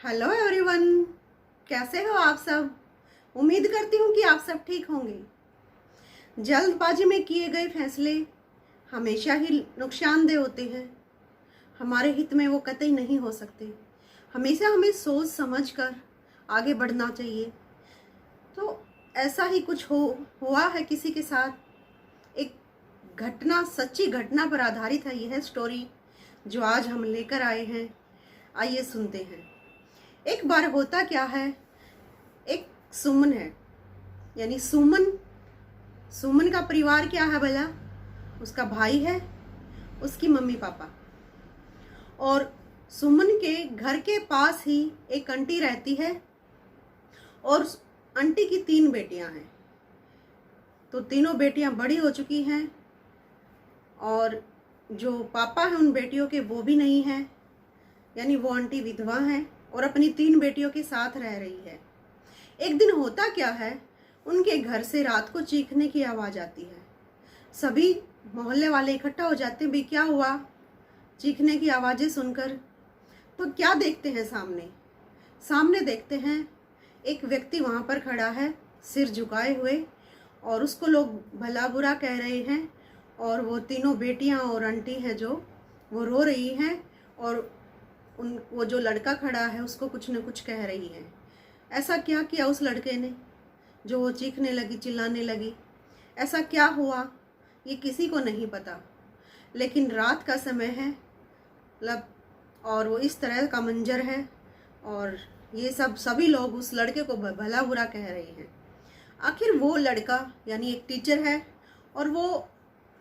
Hello everyone, कैसे हो आप सब। उम्मीद करती हूँ कि आप सब ठीक होंगे। जल्दबाजी में किए गए फैसले हमेशा ही नुकसानदेह होते हैं। हमारे हित में वो कतई नहीं हो सकते। हमेशा हमें सोच समझ कर आगे बढ़ना चाहिए। तो ऐसा ही कुछ हुआ है किसी के साथ। एक घटना, सच्ची घटना पर आधारित है यह स्टोरी जो आज हम लेकर आए हैं। आइए सुनते हैं। एक बार होता क्या है, एक सुमन है, यानी सुमन। सुमन का परिवार क्या है भला? उसका भाई है, उसकी मम्मी पापा, और सुमन के घर के पास ही एक आंटी रहती है और आंटी की 3 बेटियां हैं। तो तीनों बेटियां बड़ी हो चुकी हैं और जो पापा हैं उन बेटियों के वो भी नहीं हैं, यानी वो आंटी विधवा हैं और अपनी 3 बेटियों के साथ रह रही है। एक दिन होता क्या है, उनके घर से रात को चीखने की आवाज़ आती है। सभी मोहल्ले वाले इकट्ठा हो जाते हैं। भी क्या हुआ चीखने की आवाज़ें सुनकर? तो क्या देखते हैं सामने? सामने देखते हैं एक व्यक्ति वहाँ पर खड़ा है सिर झुकाए हुए, और उसको लोग भला बुरा कह रहे हैं। और वो तीनों बेटियाँ और आंटी हैं जो वो रो रही हैं, और वो जो लड़का खड़ा है उसको कुछ न कुछ कह रही है। ऐसा क्या किया उस लड़के ने जो वो चीखने लगी, चिल्लाने लगी? ऐसा क्या हुआ ये किसी को नहीं पता। लेकिन रात का समय है मतलब, और वो इस तरह का मंजर है, और ये सभी लोग उस लड़के को भला बुरा कह रहे हैं। आखिर वो लड़का यानी एक टीचर है, और वो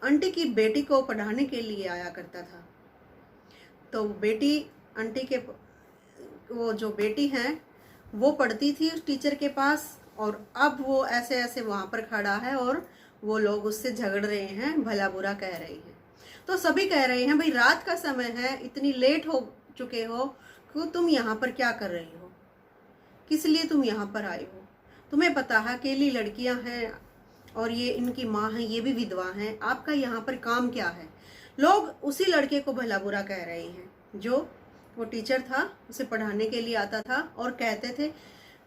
आंटी की बेटी को पढ़ाने के लिए आया करता था। तो बेटी आंटी के, वो जो बेटी है वो पढ़ती थी उस टीचर के पास, और अब वो ऐसे ऐसे वहाँ पर खड़ा है और वो लोग उससे झगड़ रहे हैं, भला बुरा कह रहे हैं। तो सभी कह रहे हैं भाई रात का समय है, इतनी लेट हो चुके हो, क्यों तुम यहाँ पर क्या कर रही हो, किस लिए तुम यहाँ पर आए हो? तुम्हें पता है अकेली लड़कियाँ हैं और ये इनकी माँ है, ये भी विधवा हैं, आपका यहाँ पर काम क्या है? लोग उसी लड़के को भला बुरा कह रहे हैं जो वो टीचर था, उसे पढ़ाने के लिए आता था, और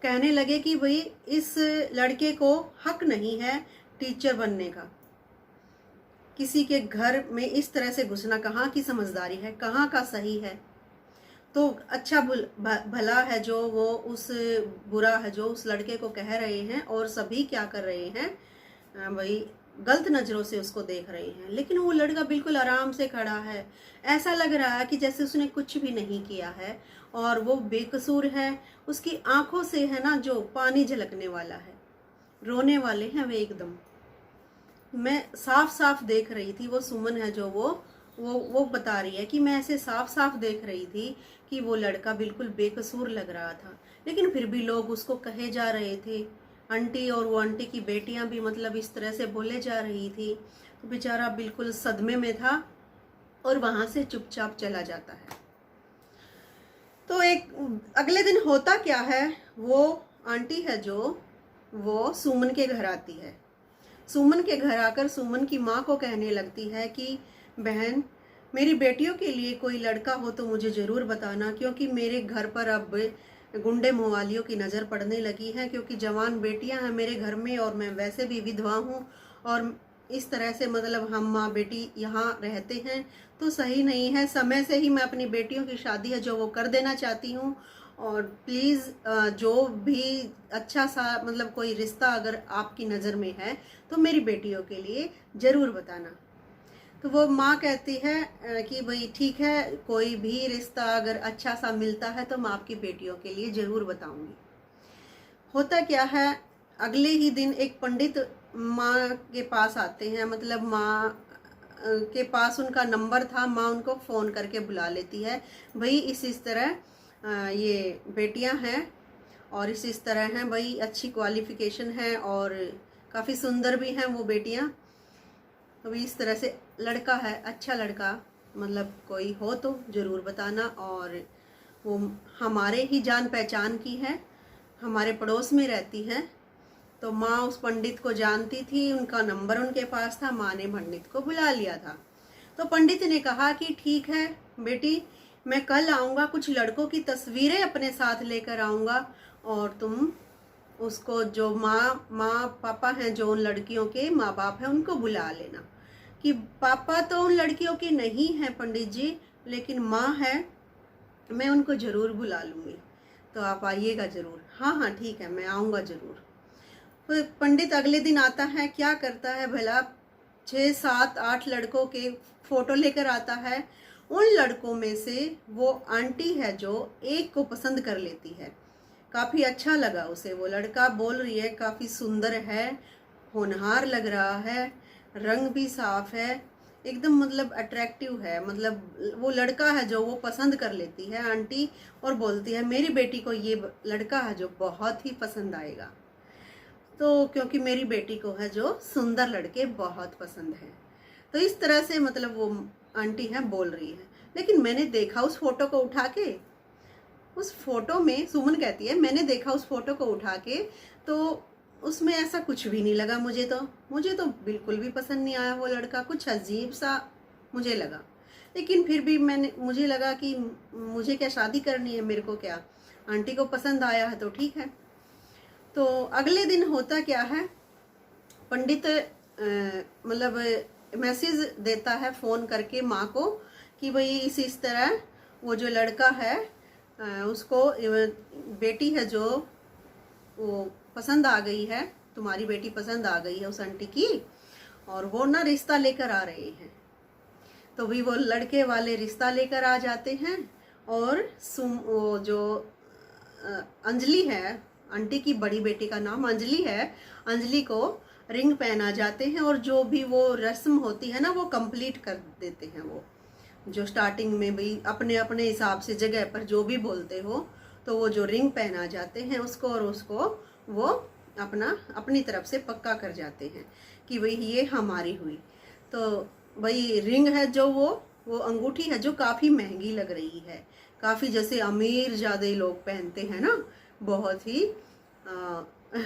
कहने लगे कि भाई इस लड़के को हक नहीं है टीचर बनने का। किसी के घर में इस तरह से घुसना कहाँ की समझदारी है, कहाँ का सही है? तो अच्छा भला है जो वो उस, बुरा है जो उस लड़के को कह रहे हैं, और सभी क्या कर रहे हैं भाई गलत नज़रों से उसको देख रहे हैं। लेकिन वो लड़का बिल्कुल आराम से खड़ा है, ऐसा लग रहा है कि जैसे उसने कुछ भी नहीं किया है और वो बेकसूर है। उसकी आंखों से है ना जो पानी झलकने वाला है, रोने वाले हैं वे एकदम। मैं साफ साफ देख रही थी, वो सुमन है जो वो बता रही है कि मैं ऐसे साफ साफ देख रही थी कि वो लड़का बिल्कुल बेकसूर लग रहा था। लेकिन फिर भी लोग उसको कहे जा रहे थे, आंटी और वो आंटी की बेटियां भी मतलब इस तरह से बोले जा रही थी। तो बेचारा बिल्कुल सदमे में था और वहां से चुपचाप चला जाता है। तो एक अगले दिन होता क्या है, वो आंटी है जो वो सुमन के घर आती है। सुमन के घर आकर सुमन की माँ को कहने लगती है कि बहन, मेरी बेटियों के लिए कोई लड़का हो तो मुझे ज़रूर बताना, क्योंकि मेरे घर पर अब गुंडे मवालियों की नज़र पड़ने लगी है, क्योंकि जवान बेटियां हैं मेरे घर में और मैं वैसे भी विधवा हूँ, और इस तरह से मतलब हम माँ बेटी यहाँ रहते हैं तो सही नहीं है। समय से ही मैं अपनी बेटियों की शादी है जो वो कर देना चाहती हूँ, और प्लीज़ जो भी अच्छा सा मतलब कोई रिश्ता अगर आपकी नज़र में है तो मेरी बेटियों के लिए ज़रूर बताना। तो वो माँ कहती है कि भाई ठीक है, कोई भी रिश्ता अगर अच्छा सा मिलता है तो मैं आपकी बेटियों के लिए ज़रूर बताऊंगी। होता क्या है, अगले ही दिन एक पंडित माँ के पास आते हैं, मतलब माँ के पास उनका नंबर था। माँ उनको फ़ोन करके बुला लेती है, भाई इस तरह ये बेटियां हैं और इस तरह हैं, भाई अच्छी क्वालिफिकेशन है और काफ़ी सुंदर भी हैं वो बेटियां। तो इस तरह से लड़का है, अच्छा लड़का, मतलब कोई हो तो ज़रूर बताना। और वो हमारे ही जान पहचान की है, हमारे पड़ोस में रहती है। तो माँ उस पंडित को जानती थी, उनका नंबर उनके पास था। माँ ने पंडित को बुला लिया था। तो पंडित ने कहा कि ठीक है बेटी, मैं कल आऊँगा, कुछ लड़कों की तस्वीरें अपने साथ लेकर आऊँगा और तुम उसको जो माँ पापा हैं, जो उन लड़कियों के माँ बाप हैं, उनको बुला लेना। कि पापा तो उन लड़कियों के नहीं हैं पंडित जी, लेकिन माँ है, मैं उनको ज़रूर बुला लूँगी, तो आप आइएगा ज़रूर। हाँ हाँ ठीक है, मैं आऊँगा ज़रूर। तो पंडित अगले दिन आता है, क्या करता है भला, 6 7 8 लड़कों के फ़ोटो लेकर आता है। उन लड़कों में से वो आंटी है जो एक को पसंद कर लेती है। काफ़ी अच्छा लगा उसे वो लड़का, बोल रही है काफ़ी सुंदर है, होनहार लग रहा है, रंग भी साफ है, एकदम मतलब अट्रैक्टिव है। मतलब वो लड़का है जो वो पसंद कर लेती है आंटी, और बोलती है मेरी बेटी को ये लड़का है जो बहुत ही पसंद आएगा। तो क्योंकि मेरी बेटी को है जो सुंदर लड़के बहुत पसंद हैं। तो इस तरह से मतलब वो आंटी है बोल रही है। लेकिन मैंने देखा उस फोटो को उठा के, उस फोटो में सुमन कहती है मैंने देखा उस फोटो को उठा के, तो उसमें ऐसा कुछ भी नहीं लगा मुझे तो बिल्कुल भी पसंद नहीं आया वो लड़का, कुछ अजीब सा मुझे लगा। लेकिन फिर भी मुझे लगा कि मुझे क्या शादी करनी है, मेरे को क्या, आंटी को पसंद आया है तो ठीक है। तो अगले दिन होता क्या है, पंडित मतलब मैसेज देता है फ़ोन करके माँ को कि भाई इस तरह वो जो लड़का है उसको बेटी है जो वो पसंद आ गई है, तुम्हारी बेटी पसंद आ गई है उस आंटी की, और वो ना रिश्ता लेकर आ रहे हैं। तो भी वो लड़के वाले रिश्ता लेकर आ जाते हैं, और वो जो अंजलि है, आंटी की बड़ी बेटी का नाम अंजलि है, अंजलि को रिंग पहना जाते हैं, और जो भी वो रस्म होती है ना वो कंप्लीट कर देते हैं। वो जो स्टार्टिंग में भी अपने अपने हिसाब से जगह पर जो भी बोलते हो, तो वो जो रिंग पहना जाते हैं उसको, और उसको वो अपनी तरफ से पक्का कर जाते हैं कि भाई ये हमारी हुई। तो भाई रिंग है जो वो अंगूठी है जो काफ़ी महंगी लग रही है, काफ़ी जैसे अमीर ज़्यादा लोग पहनते हैं ना, बहुत ही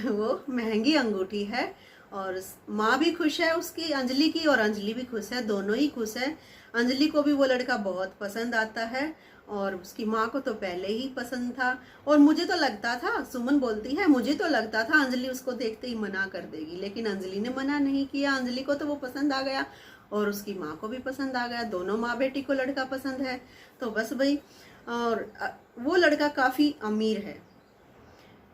वो महंगी अंगूठी है। और माँ भी खुश है उसकी, अंजलि की, और अंजलि भी खुश है, दोनों ही खुश है। अंजलि को भी वो लड़का बहुत पसंद आता है, और उसकी माँ को तो पहले ही पसंद था। और मुझे तो लगता था, सुमन बोलती है, मुझे तो लगता था अंजलि उसको देखते ही मना कर देगी, लेकिन अंजलि ने मना नहीं किया। अंजलि को तो वो पसंद आ गया, और उसकी माँ को भी पसंद आ गया, दोनों माँ बेटी को लड़का पसंद है। तो बस भाई, और वो लड़का काफ़ी अमीर है,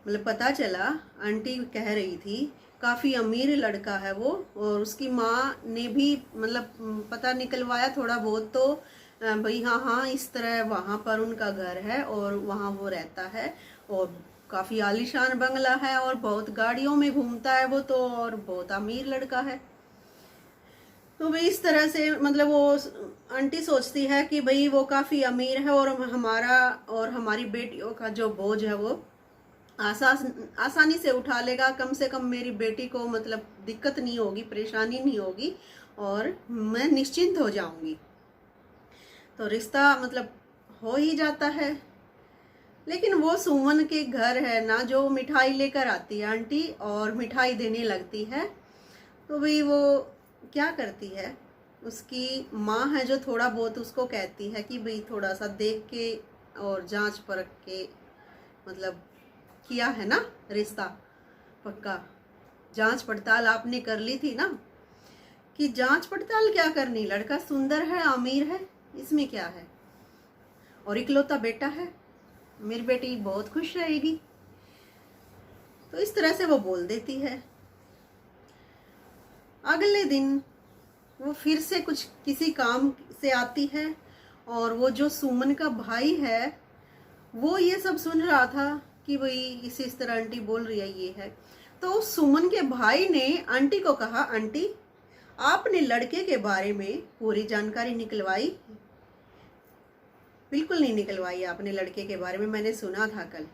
मतलब पता चला, आंटी कह रही थी काफ़ी अमीर लड़का है वो, और उसकी माँ ने भी मतलब पता निकलवाया थोड़ा बहुत, तो भाई हाँ इस तरह वहाँ पर उनका घर है और वहाँ वो रहता है, और काफ़ी आलीशान बंगला है, और बहुत गाड़ियों में घूमता है वो तो, और बहुत अमीर लड़का है। तो भाई इस तरह से मतलब वो आंटी सोचती है कि भाई वो काफ़ी अमीर है, और हमारा और हमारी बेटियों का जो बोझ है वो आसानी से उठा लेगा। कम से कम मेरी बेटी को मतलब दिक्कत नहीं होगी, परेशानी नहीं होगी, और मैं निश्चिंत हो जाऊंगी। तो रिश्ता मतलब हो ही जाता है। लेकिन वो सुमन के घर है ना, जो मिठाई लेकर आती है आंटी और मिठाई देने लगती है, तो भाई वो क्या करती है, उसकी माँ है जो थोड़ा बहुत उसको कहती है कि भाई थोड़ा सा देख के और जांच परख के मतलब किया है ना रिश्ता पक्का, जांच पड़ताल आपने कर ली थी ना। कि जांच पड़ताल क्या करनी, लड़का सुंदर है, अमीर है, इसमें क्या है, और इकलौता बेटा है, मेरी बेटी बहुत खुश रहेगी। तो इस तरह से वो बोल देती है। अगले दिन वो फिर से कुछ किसी काम से आती है, और वो जो सुमन का भाई है वो ये सब सुन रहा था कि भाई इस तरह आंटी बोल रही है ये है। तो सुमन के भाई ने आंटी को कहा, आंटी आपने लड़के के बारे में पूरी जानकारी निकलवाई? बिल्कुल नहीं निकलवाई आपने लड़के के बारे में, मैंने सुना था कल।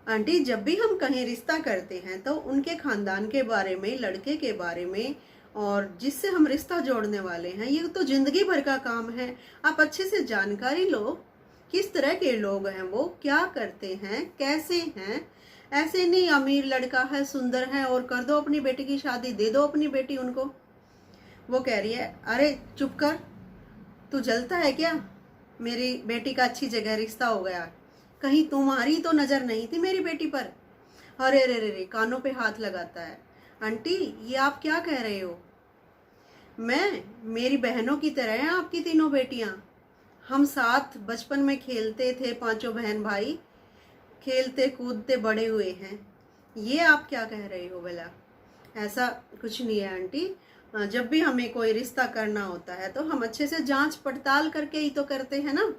आंटी जब भी हम कहीं रिश्ता करते हैं तो उनके खानदान के बारे में, लड़के के बारे में, और जिससे हम रिश्ता जोड़ने वाले हैं, ये तो जिंदगी भर का काम है। आप अच्छे से जानकारी लो, किस तरह के लोग हैं वो, क्या करते हैं, कैसे हैं। ऐसे नहीं अमीर लड़का है, सुंदर है, और कर दो अपनी बेटी की शादी, दे दो अपनी बेटी उनको। वो कह रही है, अरे चुप कर, तू जलता है क्या? मेरी बेटी का अच्छी जगह रिश्ता हो गया, कहीं तुम्हारी तो नज़र नहीं थी मेरी बेटी पर? अरे रे रे रे, कानों पे हाथ लगाता है। आंटी ये आप क्या कह रहे हो? मेरी बहनों की तरह हैं आपकी तीनों बेटियां। हम साथ बचपन में खेलते थे, पांचों बहन भाई, खेलते कूदते बड़े हुए हैं। ये आप क्या कह रहे हो भला? ऐसा कुछ नहीं है आंटी। जब भी हमें कोई रिश्ता करना होता है तो हम अच्छे से जांच पड़ताल करके ही तो करते हैं ना।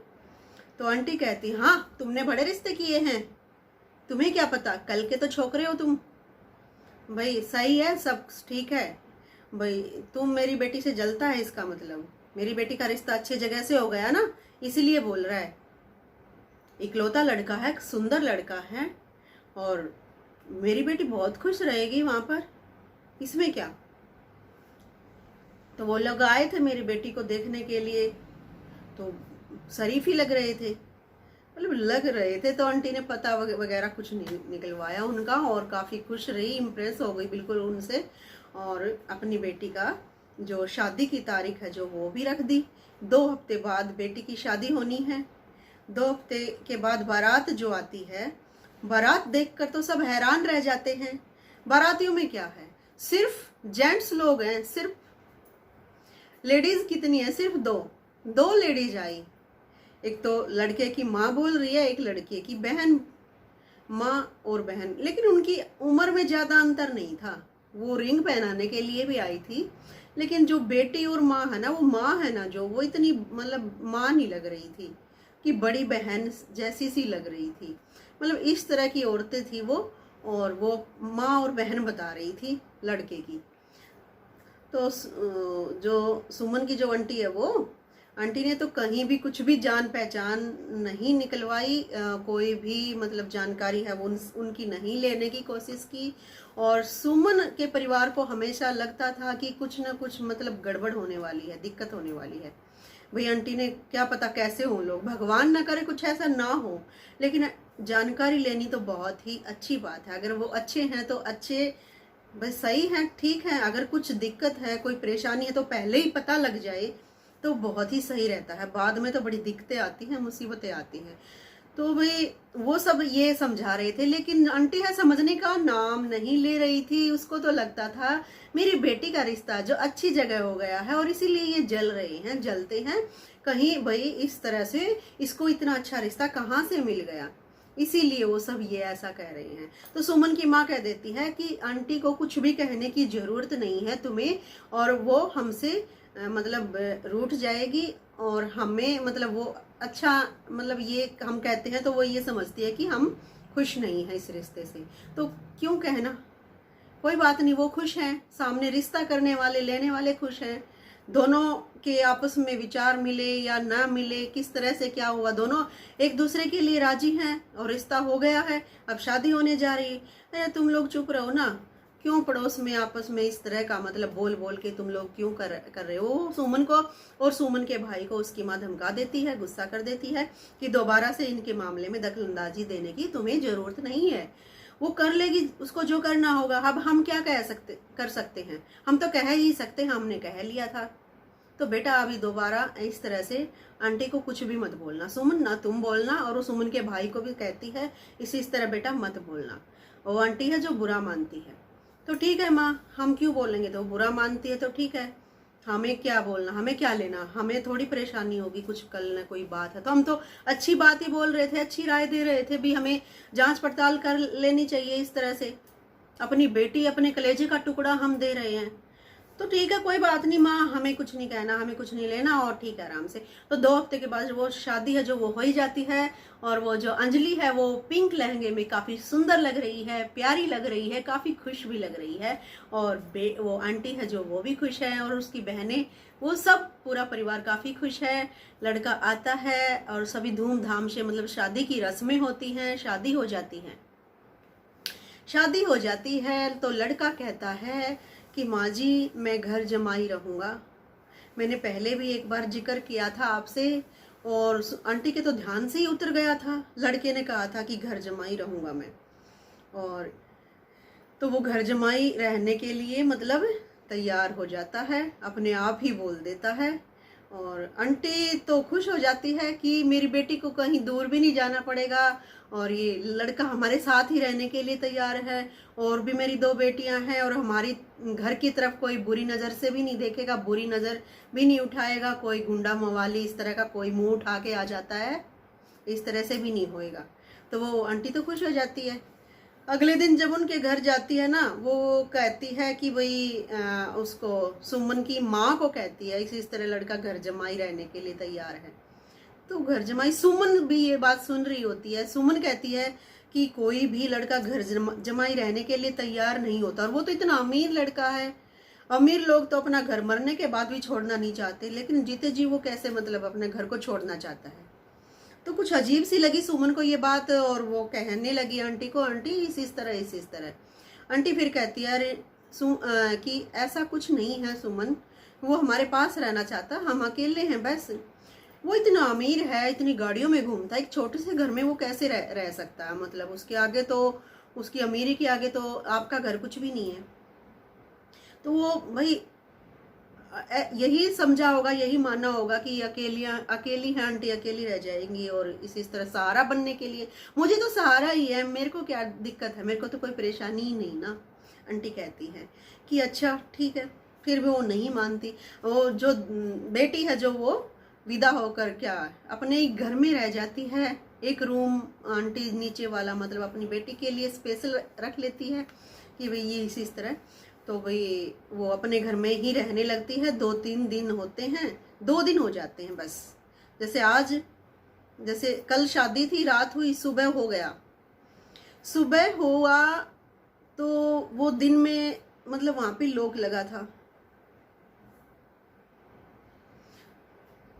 तो आंटी कहती, हाँ तुमने बड़े रिश्ते किए हैं, तुम्हें क्या पता, कल के तो छोकरे हो तुम। भाई सही है, सब ठीक है भाई, तुम मेरी बेटी से जलता है इसका मतलब मेरी बेटी का रिश्ता अच्छी जगह से हो गया ना, इसलिए बोल रहा है। इकलौता लड़का है, सुंदर लड़का है, और मेरी बेटी बहुत खुश रहेगी वहां पर, इसमें क्या। तो वो लोग आए थे मेरी बेटी को देखने के लिए, तो शरीफ ही लग रहे थे, मतलब लग रहे थे। तो आंटी ने पता वगैरह कुछ नहीं निकलवाया उनका, और काफ़ी खुश रही, इम्प्रेस हो गई बिल्कुल उनसे, और अपनी बेटी का जो शादी की तारीख है जो वो भी रख दी। 2 हफ्ते बाद बेटी की शादी होनी है। 2 हफ्ते के बाद बारात जो आती है, बारात देखकर तो सब हैरान रह जाते हैं। बारातियों में क्या है, सिर्फ जेंट्स लोग हैं, सिर्फ लेडीज कितनी है, सिर्फ 2 लेडीज आई। एक तो लड़के की माँ बोल रही है, एक लड़के की बहन, माँ और बहन, लेकिन उनकी उम्र में ज्यादा अंतर नहीं था। वो रिंग पहनाने के लिए भी आई थी, लेकिन जो बेटी और माँ है ना, वो माँ है ना जो, वो इतनी मतलब माँ नहीं लग रही थी, कि बड़ी बहन जैसी सी लग रही थी। मतलब इस तरह की औरतें थी वो, और वो माँ और बहन बता रही थी लड़के की। तो जो सुमन की जो आंटी है, वो आंटी ने तो कहीं भी कुछ भी जान पहचान नहीं निकलवाई, कोई भी मतलब जानकारी है वो उनकी नहीं लेने की कोशिश की। और सुमन के परिवार को हमेशा लगता था कि कुछ ना कुछ मतलब गड़बड़ होने वाली है, दिक्कत होने वाली है। भाई आंटी ने क्या पता कैसे हो लोग, भगवान ना करे कुछ ऐसा ना हो, लेकिन जानकारी लेनी तो बहुत ही अच्छी बात है। अगर वो अच्छे हैं तो अच्छे, बस सही है, ठीक है। अगर कुछ दिक्कत है, कोई परेशानी है, तो पहले ही पता लग जाए तो बहुत ही सही रहता है। बाद में तो बड़ी दिक्कतें आती हैं, मुसीबतें आती हैं। तो भाई वो सब ये समझा रहे थे, लेकिन आंटी है समझने का नाम नहीं ले रही थी। उसको तो लगता था मेरी बेटी का रिश्ता जो अच्छी जगह हो गया है, और इसीलिए ये जल रहे हैं, जलते हैं। कहीं भाई इस तरह से इसको इतना अच्छा रिश्ता कहाँ से मिल गया, इसीलिए वो सब ये ऐसा कह रहे हैं। तो सुमन की माँ कह देती है कि आंटी को कुछ भी कहने की जरूरत नहीं है तुम्हें, और वो हमसे मतलब रूठ जाएगी, और हमें मतलब वो अच्छा मतलब ये हम कहते हैं तो वो ये समझती है कि हम खुश नहीं है इस रिश्ते से। तो क्यों कहना, कोई बात नहीं, वो खुश हैं, सामने रिश्ता करने वाले लेने वाले खुश हैं। दोनों के आपस में विचार मिले या ना मिले, किस तरह से क्या हुआ, दोनों एक दूसरे के लिए राजी हैं और रिश्ता हो गया है, अब शादी होने जा रही है। अरे तुम लोग चुप रहो ना, क्यों पड़ोस में आपस में इस तरह का मतलब बोल बोल के तुम लोग क्यों कर रहे हो। सुमन को और सुमन के भाई को उसकी माँ धमका देती है, गुस्सा कर देती है कि दोबारा से इनके मामले में दखलंदाजी देने की तुम्हें जरूरत नहीं है, वो कर लेगी उसको जो करना होगा। अब हम क्या कर सकते हैं, हम तो कह ही सकते हैं, हमने कह लिया था। तो बेटा अभी दोबारा इस तरह से आंटी को कुछ भी मत बोलना, सुमन ना तुम बोलना, और वो सुमन के भाई को भी कहती है इस तरह बेटा मत बोलना। वो आंटी है जो बुरा मानती है। तो ठीक है माँ, हम क्यों बोलेंगे, तो बुरा मानती है तो ठीक है, हमें क्या बोलना, हमें क्या लेना, हमें थोड़ी परेशानी होगी कुछ कल न कोई बात है तो। हम तो अच्छी बात ही बोल रहे थे, अच्छी राय दे रहे थे भी, हमें जांच पड़ताल कर लेनी चाहिए। इस तरह से अपनी बेटी, अपने कलेजे का टुकड़ा हम दे रहे हैं। तो ठीक है कोई बात नहीं माँ, हमें कुछ नहीं कहना, हमें कुछ नहीं लेना, और ठीक है आराम से। तो 2 हफ्ते के बाद वो शादी है जो वो हो ही जाती है, और वो जो अंजलि है वो पिंक लहंगे में काफी सुंदर लग रही है, प्यारी लग रही है, काफी खुश भी लग रही है। और वो आंटी है जो वो भी खुश है, और उसकी बहनें, वो सब पूरा परिवार काफी खुश है। लड़का आता है और सभी धूमधाम से मतलब शादी की रस्में होती हैं, शादी हो जाती है। शादी हो जाती है तो लड़का कहता है कि माँ जी मैं घर जमाई रहूँगा। मैंने पहले भी एक बार जिक्र किया था आपसे, और आंटी के तो ध्यान से ही उतर गया था। लड़के ने कहा था कि घर जमाई रहूँगा मैं, और तो वो घर जमाई रहने के लिए मतलब तैयार हो जाता है, अपने आप ही बोल देता है। और आंटी तो खुश हो जाती है कि मेरी बेटी को कहीं दूर भी नहीं जाना पड़ेगा और ये लड़का हमारे साथ ही रहने के लिए तैयार है। और भी मेरी दो बेटियां हैं और हमारी घर की तरफ कोई बुरी नज़र से भी नहीं देखेगा, बुरी नज़र भी नहीं उठाएगा। कोई गुंडा मवाली इस तरह का कोई मुंह उठा के आ जाता है, इस तरह से भी नहीं होएगा। तो वो आंटी तो खुश हो जाती है। अगले दिन जब उनके घर जाती है ना, वो कहती है कि भाई उसको सुमन की माँ को कहती है इस तरह लड़का घर जमाई रहने के लिए तैयार है। तो घर जमाई, सुमन भी ये बात सुन रही होती है। सुमन कहती है कि कोई भी लड़का घर जमाई रहने के लिए तैयार नहीं होता, और वो तो इतना अमीर लड़का है। अमीर लोग तो अपना घर मरने के बाद भी छोड़ना नहीं चाहते, लेकिन जीते जी वो कैसे मतलब अपने घर को छोड़ना चाहता है। तो कुछ अजीब सी लगी सुमन को ये बात, और वो कहने लगी आंटी को, आंटी इस तरह। आंटी फिर कहती है अरे कि ऐसा कुछ नहीं है सुमन, वो हमारे पास रहना चाहता, हम अकेले हैं बस। वो इतना अमीर है, इतनी गाड़ियों में घूमता है, एक छोटे से घर में वो कैसे रह सकता है। मतलब उसके आगे तो, उसकी अमीरी के आगे तो आपका घर कुछ भी नहीं है। तो वो भाई यही समझा होगा, यही माना होगा कि अकेली है आंटी, अकेली रह जाएंगी। और इस तरह सहारा बनने के लिए, मुझे तो सहारा ही है, मेरे को क्या दिक्कत है, मेरे को तो कोई परेशानी ही नहीं ना। आंटी कहती है कि अच्छा ठीक है। फिर भी वो नहीं मानती। वो जो बेटी है जो, वो विदा होकर क्या अपने ही घर में रह जाती है। एक रूम आंटी नीचे वाला मतलब अपनी बेटी के लिए स्पेशल रख लेती है कि भाई ये इस तरह। तो भाई वो अपने घर में ही रहने लगती है। 2-3 दिन होते हैं, 2 दिन हो जाते हैं बस। जैसे आज, जैसे कल शादी थी, रात हुई, सुबह हो गया। सुबह हुआ तो वो दिन में मतलब वहां पे लोक लगा था,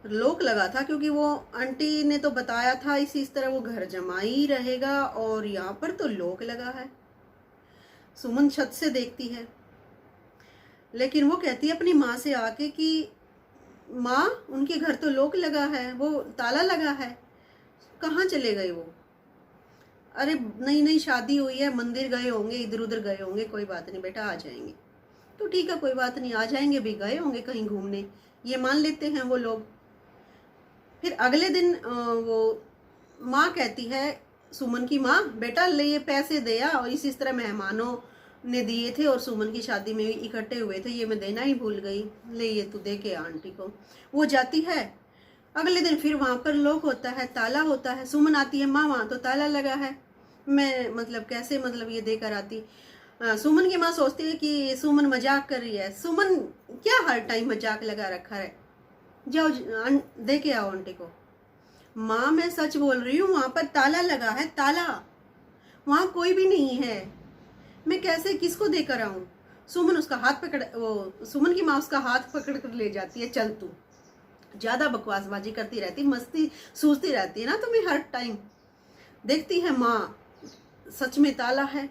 लोक लगा था क्योंकि वो आंटी ने तो बताया था इस तरह वो घर जमाई रहेगा, और यहाँ पर तो लोक लगा है। सुमन छत से देखती है, लेकिन वो कहती है अपनी माँ से आके कि माँ उनके घर तो लोक लगा है, वो ताला लगा है, कहाँ चले गए वो। अरे नई शादी हुई है, मंदिर गए होंगे, इधर उधर गए होंगे, कोई बात नहीं बेटा आ जाएंगे। तो ठीक है कोई बात नहीं, आ जाएंगे भी, गए होंगे कहीं घूमने, ये मान लेते हैं वो लोग। फिर अगले दिन वो माँ कहती है, सुमन की माँ, बेटा ले ये पैसे दे आ, और इस तरह मेहमानों ने दिए थे और सुमन की शादी में इकट्ठे हुए थे, ये मैं देना ही भूल गई, ले ये तू दे के आंटी को। वो जाती है। अगले दिन फिर वहां पर लोक होता है, ताला होता है। सुमन आती है, माँ वहां तो ताला लगा है, मैं मतलब कैसे मतलब ये देकर आती। सुमन की माँ सोचती है कि सुमन मजाक कर रही है। सुमन क्या हर टाइम मजाक लगा रखा है, जाओ दे के आओ आंटी को। माँ मैं सच बोल रही हूँ, वहां पर ताला लगा है, ताला, वहां कोई भी नहीं है, मैं कैसे किसको देकर आऊं। सुमन उसका हाथ पकड़, वो सुमन की माँ उसका हाथ पकड़ कर ले जाती है, चल तू ज्यादा बकवासबाजी करती रहती, मस्ती सूझती रहती है ना तुम्हें हर टाइम। देखती है माँ सच में ताला है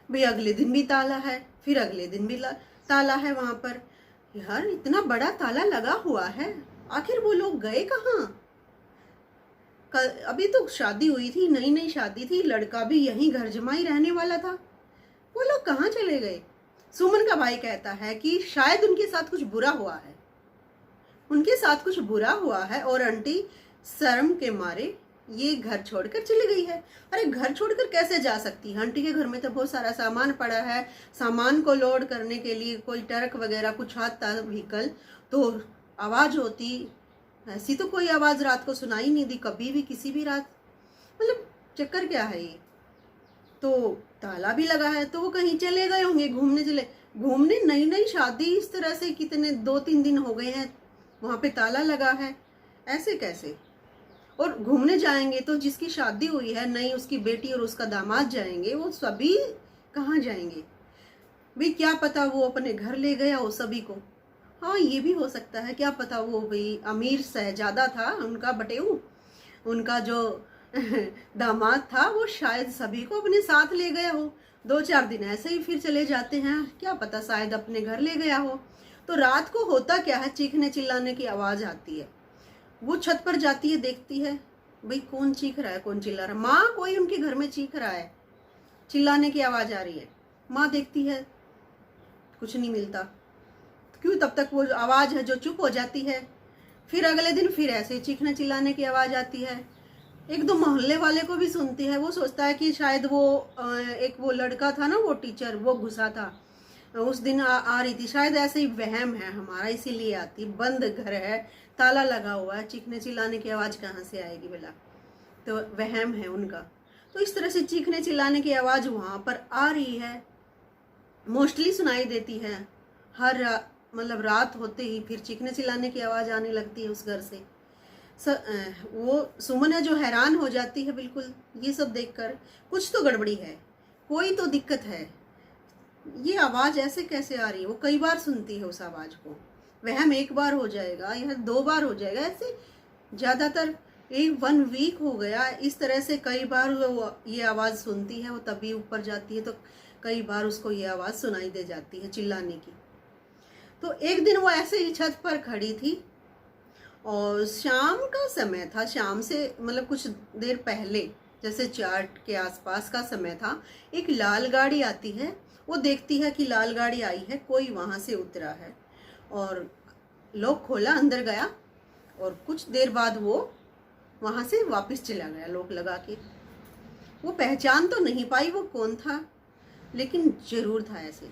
भाई, अगले दिन भी ताला है, फिर अगले दिन भी ताला है वहां पर। यार इतना बड़ा ताला लगा हुआ है, आखिर वो लोग गए कहाँ। अभी तो शादी हुई थी, नई शादी थी, लड़का भी यहीं घर जमाई रहने वाला था, वो लोग कहाँ चले गए। सुमन का भाई कहता है कि शायद उनके साथ कुछ बुरा हुआ है, उनके साथ कुछ बुरा हुआ है, और आंटी शर्म के मारे ये घर छोड़कर चली गई है। अरे घर छोड़कर कैसे जा सकती है, आंटी के घर में तो बहुत सारा सामान पड़ा है, सामान को लोड करने के लिए कोई ट्रक वगैरह कुछ आता व्हीकल तो आवाज होती, ऐसी तो कोई आवाज रात को सुनाई नहीं दी कभी भी, किसी भी रात। मतलब चक्कर क्या है ये। तो ताला भी लगा है, तो वो कहीं चले गए होंगे, घूमने, नई शादी, इस तरह से कितने 2-3 दिन हो गए हैं, वहां पे ताला लगा है, ऐसे कैसे। और घूमने जाएंगे तो जिसकी शादी हुई है नई, उसकी बेटी और उसका दामाद जाएंगे, वो सभी कहाँ जाएंगे भाई, क्या पता वो अपने घर ले गया हो सभी को। हाँ ये भी हो सकता है, क्या पता वो भाई अमीर शहजादा था उनका बटेऊ, उनका जो दामाद था, वो शायद सभी को अपने साथ ले गया हो। 2-4 दिन ऐसे ही फिर चले जाते हैं, क्या पता शायद अपने घर ले गया हो। तो रात को होता क्या है, चीखने चिल्लाने की आवाज आती है। वो छत पर जाती है, देखती है भाई कौन चीख रहा है, कौन चिल्ला रहा है। माँ कोई उनके घर में चीख रहा है, चिल्लाने की आवाज आ रही है। माँ देखती है कुछ नहीं मिलता, क्यों तब तक वो आवाज है जो चुप हो जाती है। फिर अगले दिन फिर ऐसे ही चीखने चिल्लाने की आवाज़ आती है। एक दो मोहल्ले वाले को भी सुनती है, वो सोचता है कि शायद वो एक वो लड़का था ना, वो टीचर, वो घुसा था उस दिन, आ रही थी शायद, ऐसे ही वहम है हमारा इसीलिए आती। बंद घर है, ताला लगा हुआ है, चीखने चिल्लाने की आवाज़ कहाँ से आएगी भला, तो वहम है उनका। तो इस तरह से चीखने चिल्लाने की आवाज़ वहाँ पर आ रही है, मोस्टली सुनाई देती है। हर मतलब रात होते ही फिर चीखने चिल्लाने की आवाज़ आने लगती है उस घर से। वो सुमन है जो हैरान हो जाती है बिल्कुल ये सब देखकर, कुछ तो गड़बड़ी है, कोई तो दिक्कत है, ये आवाज़ ऐसे कैसे आ रही है। वो कई बार सुनती है उस आवाज़ को, वहम एक बार हो जाएगा या 2 बार हो जाएगा, ऐसे ज़्यादातर 1 वीक हो गया इस तरह से कई बार वो ये आवाज़ सुनती है। वो तभी ऊपर जाती है तो कई बार उसको ये आवाज़ सुनाई दे जाती है चिल्लाने की। तो एक दिन वो ऐसे ही छत पर खड़ी थी और शाम का समय था, शाम से मतलब कुछ देर पहले, जैसे 4 के आसपास का समय था। एक लाल गाड़ी आती है, वो देखती है कि लाल गाड़ी आई है, कोई वहाँ से उतरा है और लॉक खोला, अंदर गया और कुछ देर बाद वो वहाँ से वापस चला गया लॉक लगा के। वो पहचान तो नहीं पाई वो कौन था, लेकिन जरूर था ऐसे।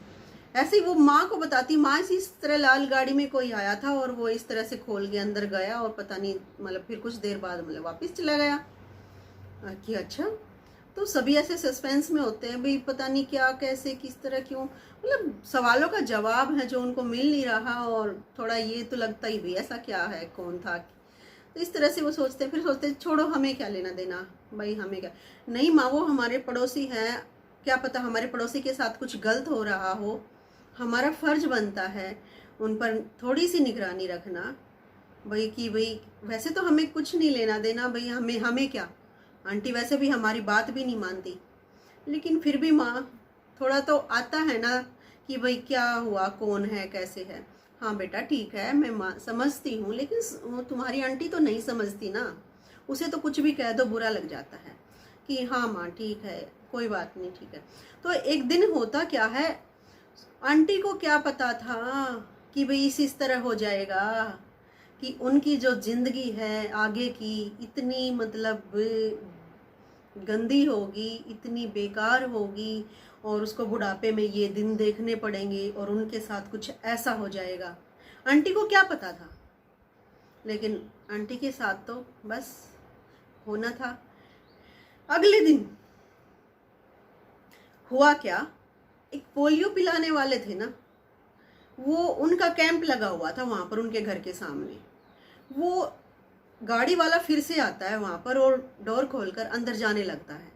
ऐसे ही वो माँ को बताती, माँ इस तरह लाल गाड़ी में कोई आया था और वो इस तरह से खोल के अंदर गया और पता नहीं मतलब फिर कुछ देर बाद मतलब वापस चला गया। कि अच्छा, तो सभी ऐसे सस्पेंस में होते हैं भाई, पता नहीं क्या कैसे किस तरह क्यों, मतलब सवालों का जवाब है जो उनको मिल नहीं रहा और थोड़ा ये तो लगता ही भाई ऐसा क्या है, कौन था। तो इस तरह से वो सोचते, फिर सोचते छोड़ो हमें क्या लेना देना भाई, हमें क्या। नहीं माँ, वो हमारे पड़ोसी हैं, क्या पता हमारे पड़ोसी के साथ कुछ गलत हो रहा हो, हमारा फर्ज बनता है उन पर थोड़ी सी निगरानी रखना भाई, कि भाई वैसे तो हमें कुछ नहीं लेना देना भाई, हमें क्या, आंटी वैसे भी हमारी बात भी नहीं मानती, लेकिन फिर भी माँ थोड़ा तो आता है ना कि भाई क्या हुआ, कौन है, कैसे है। हाँ बेटा ठीक है, मैं माँ समझती हूँ, लेकिन तुम्हारी आंटी तो नहीं समझती ना, उसे तो कुछ भी कह दो बुरा लग जाता है कि हाँ माँ ठीक है, कोई बात नहीं, ठीक है। तो एक दिन होता क्या है, आंटी को क्या पता था कि भाई इस तरह हो जाएगा, कि उनकी जो जिंदगी है आगे की इतनी मतलब गंदी होगी, इतनी बेकार होगी और उसको बुढ़ापे में ये दिन देखने पड़ेंगे और उनके साथ कुछ ऐसा हो जाएगा। आंटी को क्या पता था, लेकिन आंटी के साथ तो बस होना था। अगले दिन हुआ क्या, एक पोलियो पिलाने वाले थे ना, वो उनका कैंप लगा हुआ था वहाँ पर उनके घर के सामने। वो गाड़ी वाला फिर से आता है वहाँ पर और डोर खोलकर अंदर जाने लगता है।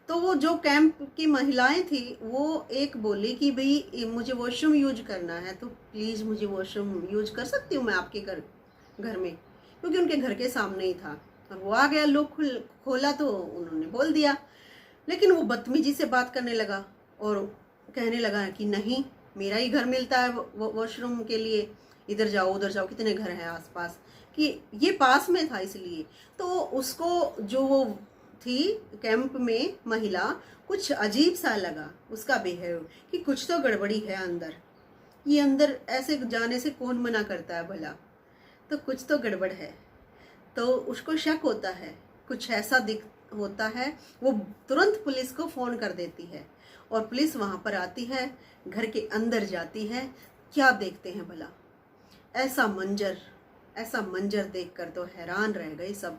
तो वो जो कैंप की महिलाएं थी वो एक बोली कि भाई मुझे वॉशरूम यूज करना है, तो प्लीज़ मुझे वॉशरूम यूज कर सकती हूँ मैं आपके घर में, क्योंकि उनके घर के सामने ही था। और वो आ गया, लोग खोला तो उन्होंने बोल दिया, लेकिन वो बदतमीजी से बात करने लगा और कहने लगा कि नहीं, मेरा ही घर मिलता है वॉशरूम के लिए, इधर जाओ उधर जाओ, कितने घर हैं आसपास, कि ये पास में था इसलिए। तो उसको जो वो थी कैंप में महिला, कुछ अजीब सा लगा उसका बिहेव कि कुछ तो गड़बड़ी है अंदर, ये अंदर ऐसे जाने से कौन मना करता है भला, तो कुछ तो गड़बड़ है। तो उसको शक होता है, कुछ ऐसा दिख होता है। वो तुरंत पुलिस को फ़ोन कर देती है और पुलिस वहाँ पर आती है, घर के अंदर जाती है। क्या देखते हैं भला, ऐसा मंजर देखकर तो हैरान रह गए सब।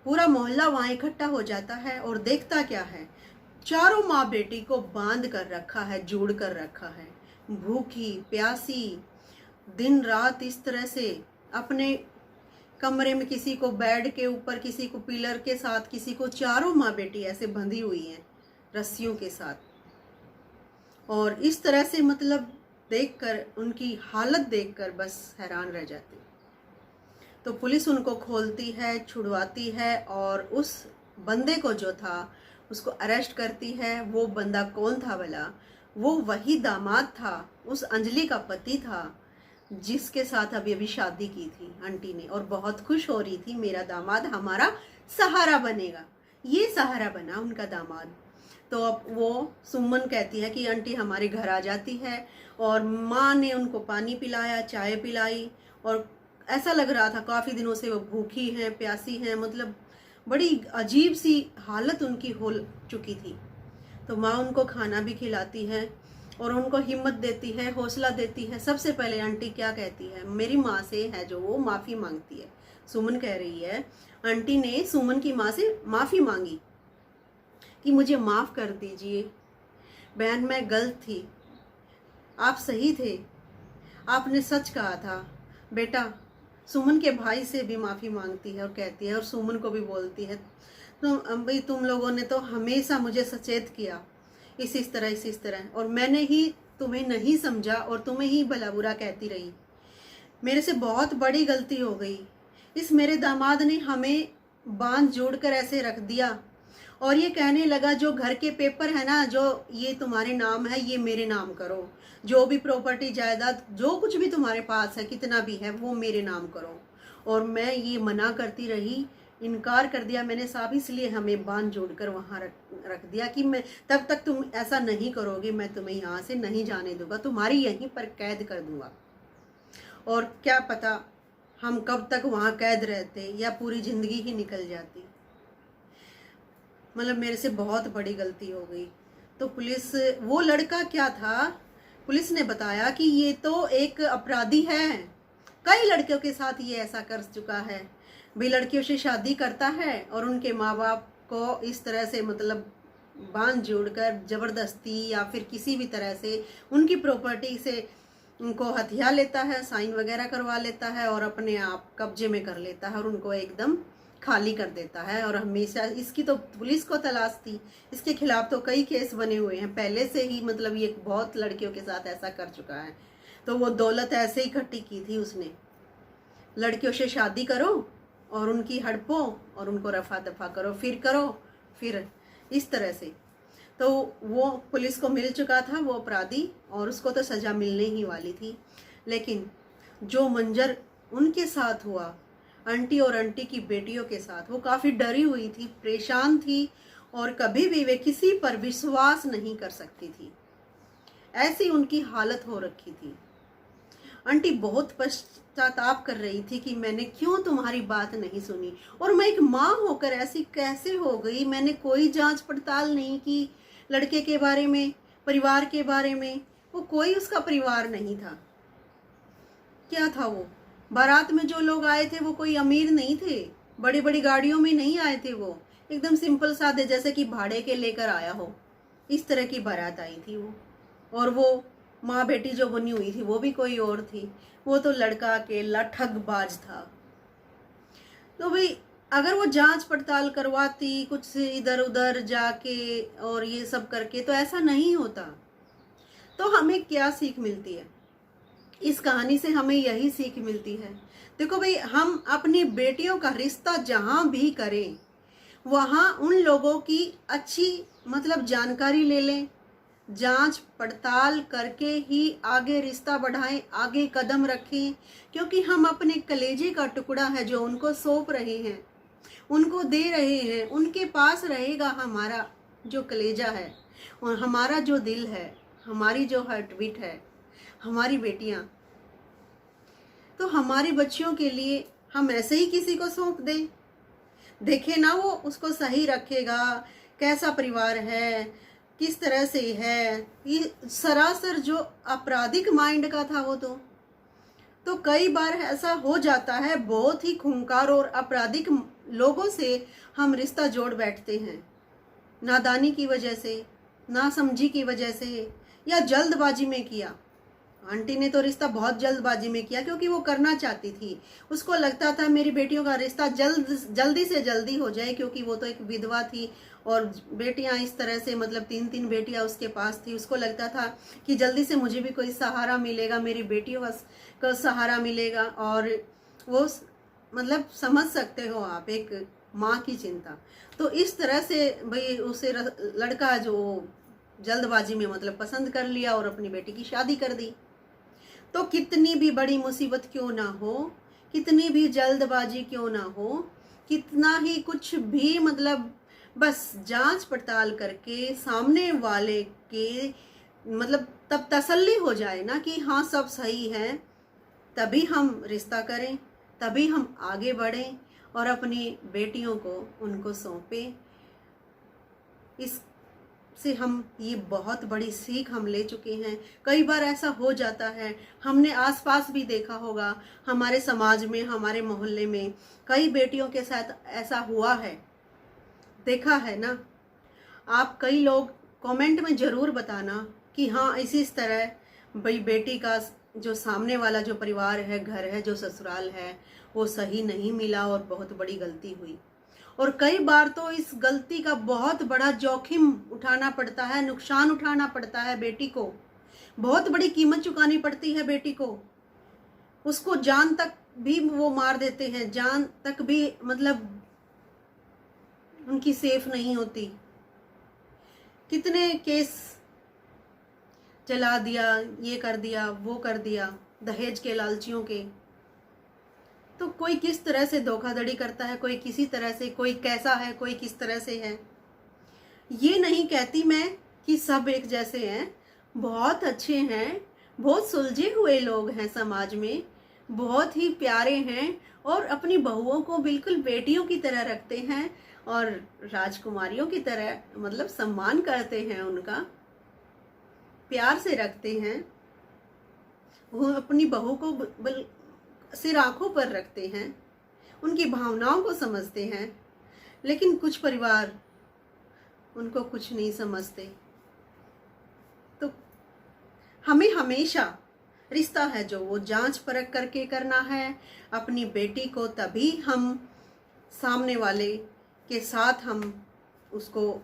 पूरा मोहल्ला वहाँ इकट्ठा हो जाता है और देखता क्या है, चारों माँ बेटी को बांध कर रखा है, जोड़ कर रखा है, भूखी प्यासी दिन रात इस तरह से अपने कमरे में, किसी को बेड के ऊपर, किसी को पिलर के साथ, किसी को, चारों माँ बेटी ऐसे बंधी हुई हैं रस्सियों के साथ। और इस तरह से मतलब देखकर, उनकी हालत देखकर बस हैरान रह जाती। तो पुलिस उनको खोलती है, छुड़वाती है और उस बंदे को जो था उसको अरेस्ट करती है। वो बंदा कौन था भला, वो वही दामाद था, उस अंजलि का पति था जिसके साथ अभी अभी शादी की थी आंटी ने, और बहुत खुश हो रही थी मेरा दामाद हमारा सहारा बनेगा। ये सहारा बना उनका दामाद। तो अब वो सुमन कहती है कि आंटी हमारे घर आ जाती है और माँ ने उनको पानी पिलाया, चाय पिलाई और ऐसा लग रहा था काफ़ी दिनों से वो भूखी हैं, प्यासी हैं, मतलब बड़ी अजीब सी हालत उनकी हो चुकी थी। तो माँ उनको खाना भी खिलाती है और उनको हिम्मत देती है, हौसला देती है। सबसे पहले आंटी क्या कहती है, मेरी माँ से है जो वो माफ़ी मांगती है। सुमन कह रही है, आंटी ने सुमन की माँ से माफ़ी मांगी कि मुझे माफ़ कर दीजिए बहन, मैं गलत थी, आप सही थे, आपने सच कहा था। बेटा सुमन के भाई से भी माफ़ी मांगती है और कहती है, और सुमन को भी बोलती है, भाई तुम लोगों ने तो हमेशा मुझे सचेत किया इस तरह, और मैंने ही तुम्हें नहीं समझा और तुम्हें ही भला बुरा कहती रही। मेरे से बहुत बड़ी गलती हो गई। इस मेरे दामाद ने हमें बांध जोड़कर ऐसे रख दिया और ये कहने लगा जो घर के पेपर है ना, जो ये तुम्हारे नाम है, ये मेरे नाम करो, जो भी प्रॉपर्टी जायदाद जो कुछ भी तुम्हारे पास है, कितना भी है, वो मेरे नाम करो। और मैं ये मना करती रही, इनकार कर दिया मैंने साहब, इसलिए हमें बांध जोड़कर वहाँ रख दिया कि मैं तब तक तुम ऐसा नहीं करोगे, मैं तुम्हें यहाँ से नहीं जाने दूंगा, तुम्हारी यहीं पर कैद कर दूंगा। और क्या पता हम कब तक वहाँ कैद रहते या पूरी ज़िंदगी ही निकल जाती। मतलब मेरे से बहुत बड़ी गलती हो गई। तो पुलिस, वो लड़का क्या था, पुलिस ने बताया कि ये तो एक अपराधी है, कई लड़कियों के साथ ये ऐसा कर चुका है, भी लड़कियों से शादी करता है और उनके माँ बाप को इस तरह से मतलब बांध जोड़कर ज़बरदस्ती या फिर किसी भी तरह से उनकी प्रॉपर्टी से उनको हथिया लेता है, साइन वगैरह करवा लेता है और अपने आप कब्जे में कर लेता है और उनको एकदम खाली कर देता है। और हमेशा इसकी तो पुलिस को तलाश थी, इसके खिलाफ तो कई केस बने हुए हैं पहले से ही, मतलब ये बहुत लड़कियों के साथ ऐसा कर चुका है। तो वो दौलत ऐसे ही इकट्ठी की थी उसने, लड़कियों से शादी करो और उनकी हड़पो और उनको रफा दफा करो, फिर इस तरह से। तो वो पुलिस को मिल चुका था वो अपराधी, और उसको तो सज़ा मिलने ही वाली थी। लेकिन जो मंजर उनके साथ हुआ आंटी और आंटी की बेटियों के साथ, वो काफ़ी डरी हुई थी, परेशान थी और कभी भी वे किसी पर विश्वास नहीं कर सकती थी, ऐसी उनकी हालत हो रखी थी। आंटी बहुत पश्चाताप कर रही थी कि मैंने क्यों तुम्हारी बात नहीं सुनी, और मैं एक माँ होकर ऐसी कैसे हो गई। मैंने कोई जांच पड़ताल नहीं की लड़के के बारे में, परिवार के बारे में। वो कोई उसका परिवार नहीं था। क्या था वो, बारात में जो लोग आए थे वो कोई अमीर नहीं थे, बड़ी बड़ी गाड़ियों में नहीं आए थे, वो एकदम सिंपल सादे, जैसे कि भाड़े के लेकर आया हो, इस तरह की बारात आई थी वो। और वो माँ बेटी जो बनी हुई थी वो भी कोई और थी, वो तो लड़का अकेला ठगबाज था। तो भाई अगर वो जांच पड़ताल करवाती कुछ इधर उधर जाके और ये सब करके, तो ऐसा नहीं होता। तो हमें क्या सीख मिलती है इस कहानी से? हमें यही सीख मिलती है, देखो भाई, हम अपनी बेटियों का रिश्ता जहाँ भी करें वहाँ उन लोगों की अच्छी मतलब जानकारी ले लें, जांच पड़ताल करके ही आगे रिश्ता बढ़ाएं, आगे कदम रखें, क्योंकि हम अपने कलेजे का टुकड़ा है जो उनको सौंप रहे हैं, उनको दे रहे हैं, उनके पास रहेगा हमारा जो कलेजा है और हमारा जो दिल है, हमारी जो हार्ट बीट है, हमारी बेटियां। तो हमारी बच्चियों के लिए हम ऐसे ही किसी को सौंप दें? देखे ना वो उसको सही रखेगा, कैसा परिवार है, किस तरह से है, ये सरासर जो आपराधिक माइंड का था वो। तो कई बार ऐसा हो जाता है, बहुत ही खूंखार और आपराधिक लोगों से हम रिश्ता जोड़ बैठते हैं, नादानी की वजह से, नासमझी की वजह से, या जल्दबाजी में किया। आंटी ने तो रिश्ता बहुत जल्दबाजी में किया क्योंकि वो करना चाहती थी, उसको लगता था मेरी बेटियों का रिश्ता जल्दी से जल्दी हो जाए, क्योंकि वो तो एक विधवा थी और बेटियां इस तरह से मतलब 3 बेटियां उसके पास थी। उसको लगता था कि जल्दी से मुझे भी कोई सहारा मिलेगा, मेरी बेटियों का सहारा मिलेगा। और वो मतलब समझ सकते हो आप एक माँ की चिंता। तो इस तरह से भाई उसे लड़का जो जल्दबाजी में मतलब पसंद कर लिया और अपनी बेटी की शादी कर दी। तो कितनी भी बड़ी मुसीबत क्यों ना हो, कितनी भी जल्दबाजी क्यों ना हो, कितना ही कुछ भी मतलब बस जांच पड़ताल करके सामने वाले के मतलब तब तसल्ली हो जाए ना कि हाँ सब सही है, तभी हम रिश्ता करें, तभी हम आगे बढ़ें और अपनी बेटियों को उनको सौंपें। इससे हम ये बहुत बड़ी सीख हम ले चुके हैं। कई बार ऐसा हो जाता है, हमने आसपास भी देखा होगा, हमारे समाज में, हमारे मोहल्ले में कई बेटियों के साथ ऐसा हुआ है, देखा है ना। आप कई लोग कमेंट में ज़रूर बताना कि हाँ इस तरह भाई बेटी का जो सामने वाला जो परिवार है, घर है, जो ससुराल है, वो सही नहीं मिला और बहुत बड़ी गलती हुई। और कई बार तो इस गलती का बहुत बड़ा जोखिम उठाना पड़ता है, नुकसान उठाना पड़ता है, बेटी को बहुत बड़ी कीमत चुकानी पड़ती है। बेटी को उसको जान तक भी वो मार देते हैं, जान तक भी मतलब उनकी सेफ नहीं होती। कितने केस चला दिया, ये कर दिया, वो कर दिया, दहेज के लालचियों के। तो कोई किस तरह से धोखाधड़ी करता है, कोई किसी तरह से, कोई कैसा है, कोई किस तरह से है। ये नहीं कहती मैं कि सब एक जैसे हैं, बहुत अच्छे हैं, बहुत सुलझे हुए लोग हैं समाज में, बहुत ही प्यारे हैं और अपनी बहुओं को बिल्कुल बेटियों की तरह रखते हैं और राजकुमारियों की तरह मतलब सम्मान करते हैं, उनका प्यार से रखते हैं। वो अपनी बहू को सिर आंखों पर रखते हैं, उनकी भावनाओं को समझते हैं। लेकिन कुछ परिवार उनको कुछ नहीं समझते। तो हमें हमेशा रिश्ता है जो वो जांच परख करके करना है अपनी बेटी को, तभी हम सामने वाले के साथ हम उसको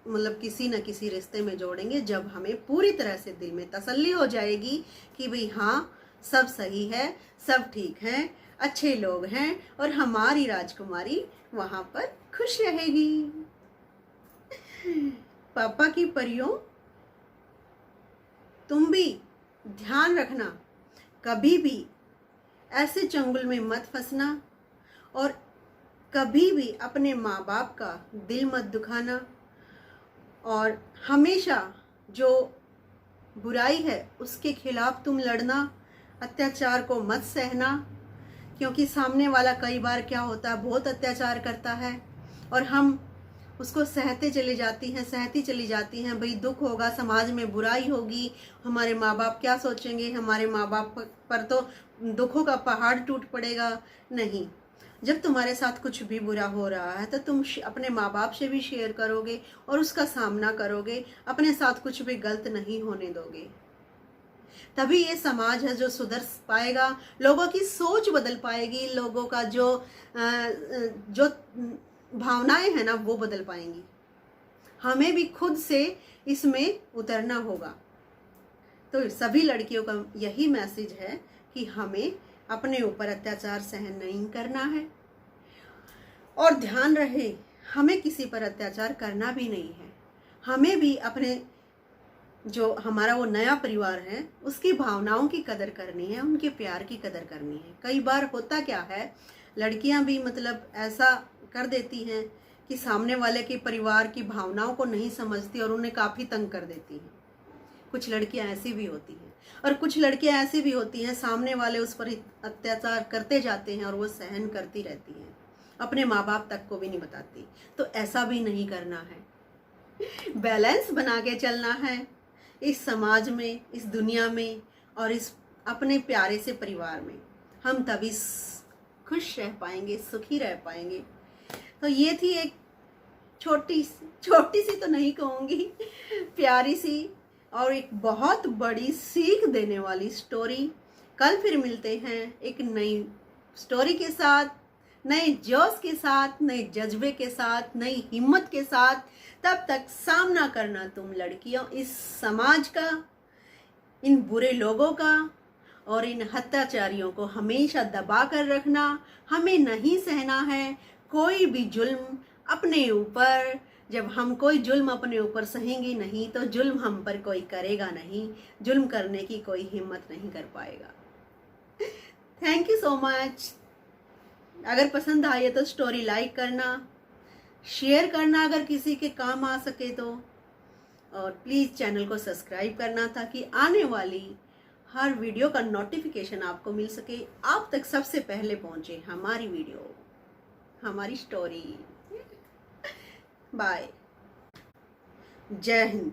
मतलब किसी न किसी रिश्ते में जोड़ेंगे, जब हमें पूरी तरह से दिल में तसल्ली हो जाएगी कि भाई हाँ सब सही है, सब ठीक है, अच्छे लोग हैं और हमारी राजकुमारी वहां पर खुश रहेगी। पापा की परियों, तुम भी ध्यान रखना, कभी भी ऐसे चंगुल में मत फंसना और कभी भी अपने माँ बाप का दिल मत दुखाना। और हमेशा जो बुराई है उसके खिलाफ तुम लड़ना, अत्याचार को मत सहना, क्योंकि सामने वाला कई बार क्या होता है, बहुत अत्याचार करता है और हम उसको सहती चली जाती हैं। भाई दुख होगा, समाज में बुराई होगी, हमारे माँ बाप क्या सोचेंगे, हमारे माँ बाप पर तो दुखों का पहाड़ टूट पड़ेगा। नहीं, जब तुम्हारे साथ कुछ भी बुरा हो रहा है तो तुम अपने माँ बाप से भी शेयर करोगे और उसका सामना करोगे, अपने साथ कुछ भी गलत नहीं होने दोगे। तभी ये समाज है जो सुधर पाएगा, लोगों की सोच बदल पाएगी, लोगों का जो भावनाएं हैं ना वो बदल पाएंगी। हमें भी खुद से इसमें उतरना होगा। तो सभी लड़कियों का यही मैसेज है कि हमें अपने ऊपर अत्याचार सहन नहीं करना है और ध्यान रहे हमें किसी पर अत्याचार करना भी नहीं है। हमें भी अपने जो हमारा वो नया परिवार है उसकी भावनाओं की कदर करनी है, उनके प्यार की कदर करनी है। कई बार होता क्या है, लड़कियां भी मतलब ऐसा कर देती हैं कि सामने वाले के परिवार की भावनाओं को नहीं समझती और उन्हें काफ़ी तंग कर देती हैं। कुछ लड़कियां ऐसी भी होती हैं और कुछ लड़कियां ऐसी भी होती हैं सामने वाले उस पर अत्याचार करते जाते हैं और वो सहन करती रहती हैं, अपने माँ बाप तक को भी नहीं बताती। तो ऐसा भी नहीं करना है, बैलेंस बना के चलना है इस समाज में, इस दुनिया में और इस अपने प्यारे से परिवार में। हम तभी खुश रह पाएंगे, सुखी रह पाएंगे। तो ये थी एक छोटी सी तो नहीं कहूँगी, प्यारी सी और एक बहुत बड़ी सीख देने वाली स्टोरी। कल फिर मिलते हैं एक नई स्टोरी के साथ, नए जोश के साथ, नए जज्बे के साथ, नई हिम्मत के साथ। तब तक सामना करना तुम लड़कियों इस समाज का, इन बुरे लोगों का और इन अत्याचारियों को हमेशा दबा कर रखना। हमें नहीं सहना है कोई भी जुल्म अपने ऊपर। जब हम कोई जुल्म अपने ऊपर सहेंगे नहीं तो जुल्म हम पर कोई करेगा नहीं, जुल्म करने की कोई हिम्मत नहीं कर पाएगा। Thank you so much. अगर पसंद आए तो स्टोरी लाइक करना, शेयर करना अगर किसी के काम आ सके तो, और प्लीज़ चैनल को सब्सक्राइब करना ताकि आने वाली हर वीडियो का नोटिफिकेशन आपको मिल सके, आप तक सबसे पहले पहुंचे हमारी वीडियो, हमारी स्टोरी। बाय। जय हिंद।